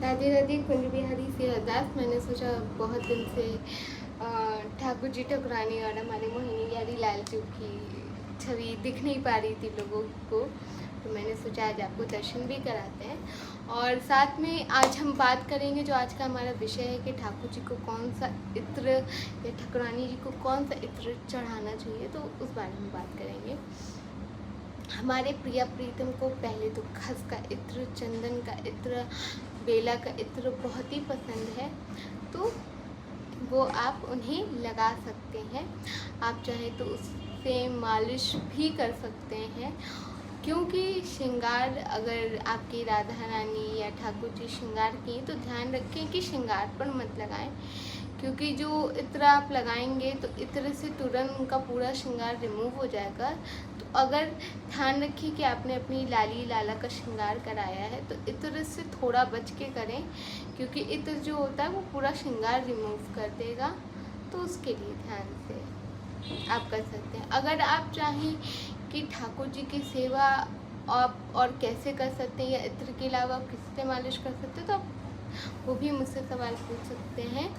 राधे राधे कुंज बिहारी से अरदास। मैंने सोचा बहुत दिन से ठाकुर जी ठाकुरानी और हमारे मोहिनी बिहारी लाल जी की छवि दिख नहीं पा रही थी लोगों को, तो मैंने सोचा आज आपको दर्शन भी कराते हैं। और साथ में आज हम बात करेंगे, जो आज का हमारा विषय है कि ठाकुर जी को कौन सा इत्र या ठाकुरानी जी को कौन सा इत्र चढ़ाना चाहिए, तो उस बारे में बात करेंगे। हमारे प्रिया प्रीतम को पहले तो खस का इत्र, चंदन का इत्र, बेला का इत्र बहुत ही पसंद है, तो वो आप उन्हें लगा सकते हैं। आप चाहें तो उससे मालिश भी कर सकते हैं, क्योंकि श्रृंगार अगर आपकी राधा रानी या ठाकुर जी श्रृंगार की, तो ध्यान रखें कि श्रृंगार पर मत लगाएं, क्योंकि जो इत्र आप लगाएंगे तो इत्र से तुरंत उनका पूरा श्रृंगार रिमूव हो जाएगा। तो अगर ध्यान रखिए कि आपने अपनी लाली लाला का श्रृंगार कराया है तो इत्र से थोड़ा बच के करें, क्योंकि इत्र जो होता है वो पूरा श्रृंगार रिमूव कर देगा। तो उसके लिए ध्यान से आप कर सकते हैं। अगर आप चाहें कि ठाकुर जी की सेवा आप और कैसे कर सकते हैं, या इत्र के अलावा आप किससे मालिश कर सकते हैं, तो आप वो भी मुझसे सवाल पूछ सकते हैं।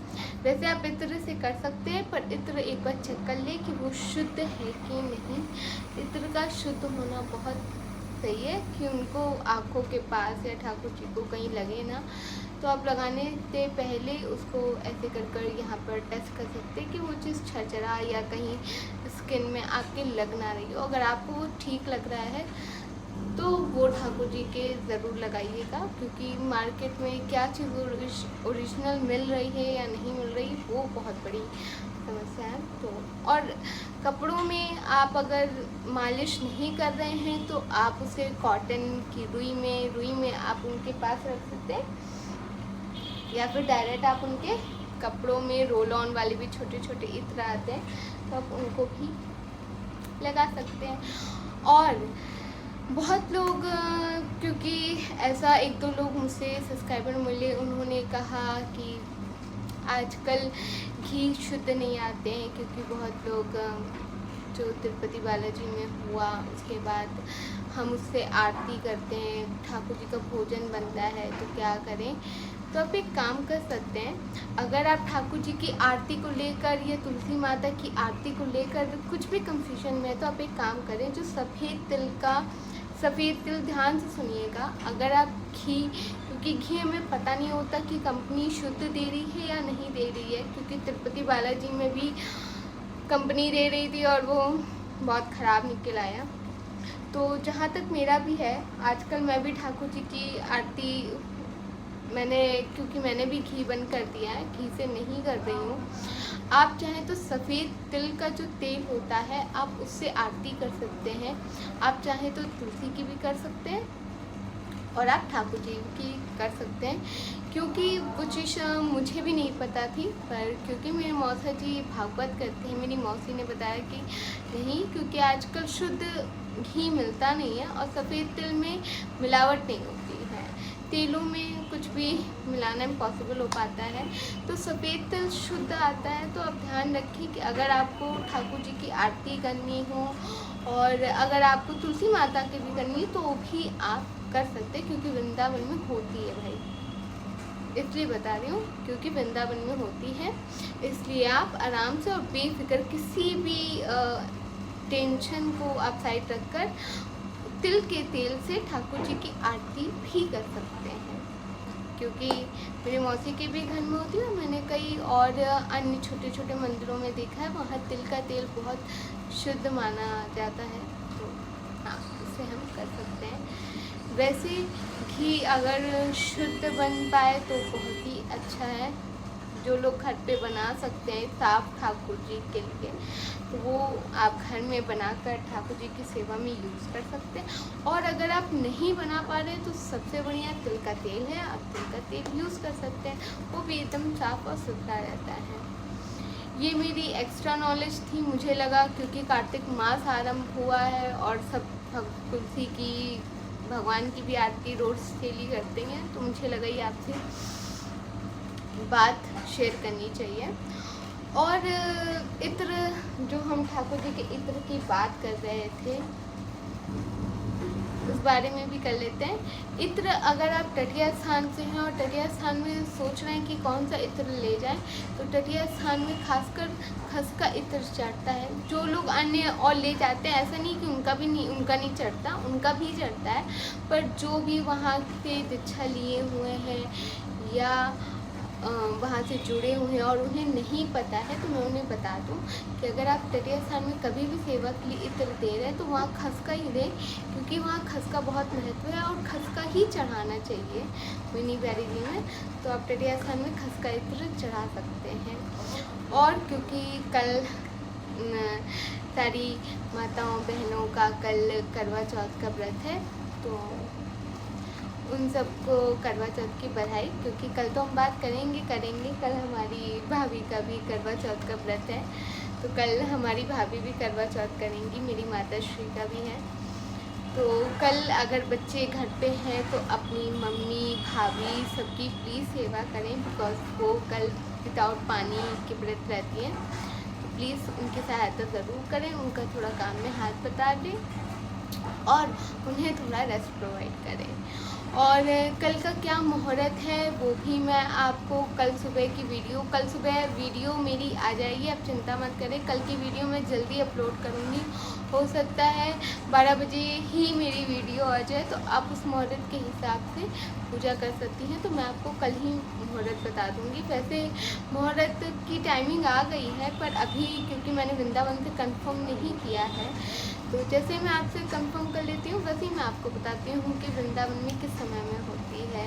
वैसे आप इत्र से कर सकते हैं, पर इत्र एक बार चेक कर ले कि वो शुद्ध है कि नहीं। इत्र का शुद्ध होना बहुत सही है कि उनको आँखों के पास या ठाकुर जी को कहीं लगे ना। तो आप लगाने से पहले उसको ऐसे कर यहाँ पर टेस्ट कर सकते हैं कि वो चीज़ छरछरा या कहीं स्किन में आपके लग ना रही हो। अगर आपको वो ठीक लग रहा है तो वो ठाकुर जी के ज़रूर लगाइएगा, क्योंकि मार्केट में क्या चीज़ ओरिजिनल मिल रही है या नहीं मिल रही, वो बहुत बड़ी समस्या है। तो और कपड़ों में आप अगर मालिश नहीं कर रहे हैं तो आप उसे कॉटन की रुई में आप उनके पास रख सकते हैं, या फिर डायरेक्ट आप उनके कपड़ों में रोल ऑन वाले भी छोटे छोटे इत्र आते हैं, तो आप उनको भी लगा सकते हैं। और बहुत लोग, क्योंकि ऐसा एक दो लोग मुझसे सब्सक्राइबर मिले, उन्होंने कहा कि आजकल घी शुद्ध नहीं आते हैं, क्योंकि बहुत लोग जो तिरुपति बालाजी में हुआ उसके बाद हम उससे आरती करते हैं, ठाकुर जी का भोजन बनता है, तो क्या करें। तो आप एक काम कर सकते हैं, अगर आप ठाकुर जी की आरती को लेकर या तुलसी माता की आरती को लेकर कुछ भी कंफ्यूजन में है, तो आप एक काम करें, जो सफ़ेद तिल ध्यान से सुनिएगा। अगर आप घी, क्योंकि घी हमें पता नहीं होता कि कंपनी शुद्ध दे रही है या नहीं दे रही है, क्योंकि तिरुपति बालाजी में भी कंपनी दे रही थी और वो बहुत ख़राब निकल आया। तो जहाँ तक मेरा भी है, आजकल मैं भी ठाकुर जी की आरती क्योंकि मैंने भी घी बंद कर दिया है, घी से नहीं कर रही हूँ। आप चाहें तो सफ़ेद तिल का जो तेल होता है आप उससे आरती कर सकते हैं। आप चाहें तो तुलसी की भी कर सकते हैं और आप ठाकुर जी की कर सकते हैं, क्योंकि वो चीज़ मुझे भी नहीं पता थी, पर क्योंकि मेरी मौसा जी भागवत करते हैं, मेरी मौसी ने बताया कि नहीं, क्योंकि आजकल शुद्ध घी मिलता नहीं है और सफ़ेद तिल में मिलावट नहीं होती है, तेलों में कुछ भी मिलाना इम्पॉसिबल हो पाता है, तो सफ़ेद तिल शुद्ध आता है। तो आप ध्यान रखिए कि अगर आपको ठाकुर जी की आरती करनी हो और अगर आपको तुलसी माता की भी करनी है तो भी आप कर सकते हैं, क्योंकि वृंदावन में होती है भाई, इसलिए बता रही हूँ, क्योंकि वृंदावन में होती है, इसलिए आप आराम से और बेफिक्र किसी भी टेंशन को आप साइड रखकर तिल के तेल से ठाकुर जी की आरती भी कर सकते हैं। क्योंकि मेरे मौसी के भी घर में होती है और मैंने कई और अन्य छोटे छोटे मंदिरों में देखा है, वहाँ तिल का तेल बहुत शुद्ध माना जाता है, तो हाँ, इसे हम कर सकते हैं। वैसे घी अगर शुद्ध बन पाए तो बहुत ही अच्छा है। जो लोग घर पे बना सकते हैं साफ ठाकुर जी के लिए, तो वो आप घर में बनाकर ठाकुर जी की सेवा में यूज़ कर सकते हैं। और अगर आप नहीं बना पा रहे तो सबसे बढ़िया तिल का तेल है, आप तिल का तेल यूज़ कर सकते हैं, वो भी एकदम साफ और सुथरा रहता है। ये मेरी एक्स्ट्रा नॉलेज थी, मुझे लगा क्योंकि कार्तिक मास आरंभ हुआ है और सब तुलसी की, भगवान की भी आरती रोज़ डेली करते हैं, तो मुझे लगा ये आपसे बात शेयर करनी चाहिए। और इत्र, जो हम ठाकुर जी के इत्र की बात कर रहे थे, बारे में भी कर लेते हैं। इत्र, अगर आप तटीय स्थान से हैं और तटीय स्थान में सोच रहे हैं कि कौन सा इत्र ले जाएं, तो तटीय स्थान में खासकर खस का इत्र चढ़ता है। जो लोग अन्य और ले जाते हैं, ऐसा नहीं कि उनका नहीं चढ़ता, उनका भी चढ़ता है, पर जो भी वहाँ से दीक्षा लिए हुए हैं या वहाँ से जुड़े हुए हैं और उन्हें नहीं पता है, तो मैं उन्हें बता दूं कि अगर आप तटीय स्थान में कभी भी सेवा के लिए इत्र दे रहे हैं तो वहाँ खसका ही दें, क्योंकि वहाँ खसका बहुत महत्व है और खसका ही चढ़ाना चाहिए मिनी प्यारी जी में। तो आप तटीय स्थान में खसका इत्र चढ़ा सकते हैं। और क्योंकि कल सारी माताओं बहनों का कल करवा चौथ का व्रत है, तो उन सबको करवा चौथ की बधाई, क्योंकि कल तो हम बात करेंगे कल हमारी भाभी का भी करवा चौथ का व्रत है, तो कल हमारी भाभी भी करवा चौथ करेंगी, मेरी माता श्री का भी है। तो कल अगर बच्चे घर पे हैं तो अपनी मम्मी भाभी सबकी प्लीज़ सेवा करें, बिकॉज वो कल विदाउट पानी के व्रत रहती हैं, तो प्लीज़ उनकी सहायता ज़रूर करें, उनका थोड़ा काम में हाथ बता दें और उन्हें थोड़ा रेस्ट प्रोवाइड करें। और कल का क्या मुहूर्त है वो भी मैं आपको कल सुबह वीडियो मेरी आ जाएगी, आप चिंता मत करें। कल की वीडियो मैं जल्दी अपलोड करूँगी, हो सकता है 12 बजे ही मेरी वीडियो आ जाए, तो आप उस मुहूर्त के हिसाब से पूजा कर सकती हैं। तो मैं आपको कल ही मुहूर्त बता दूँगी। वैसे मुहूर्त की टाइमिंग आ गई है, पर अभी क्योंकि मैंने वृंदावन से कंफर्म नहीं किया है, तो जैसे मैं आपसे कंफर्म कर लेती हूँ वैसे ही मैं आपको बताती हूँ कि वृंदावन में किस समय में होती है,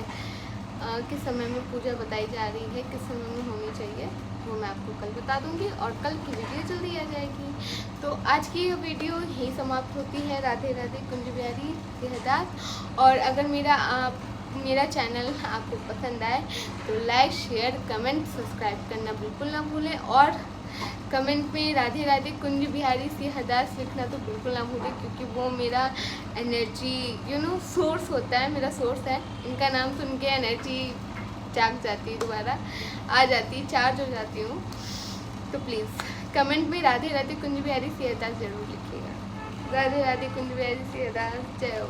किस समय में पूजा बताई जा रही है, किस समय में होनी चाहिए, वो मैं आपको कल बता दूँगी और कल की वीडियो जल्दी आ जाएगी। तो आज की ये वीडियो यही समाप्त होती है। राधे राधे, कुंज बिहारी देहदास। और अगर मेरा चैनल आपको पसंद आए तो लाइक शेयर कमेंट सब्सक्राइब करना बिल्कुल ना भूलें, और कमेंट में राधे राधे कुंज बिहारी सिंहदास लिखना तो बिल्कुल ना भूलें, क्योंकि वो मेरा एनर्जी सोर्स होता है, मेरा सोर्स है। इनका नाम सुन के एनर्जी जाग जाती है, दोबारा आ जाती है, चार्ज हो जाती हूँ। तो प्लीज़ कमेंट में राधे राधे कुंज बिहारी सिंहदास ज़रूर लिखिएगा। राधे राधे कुंज बिहारी सिंहदास, जय हो।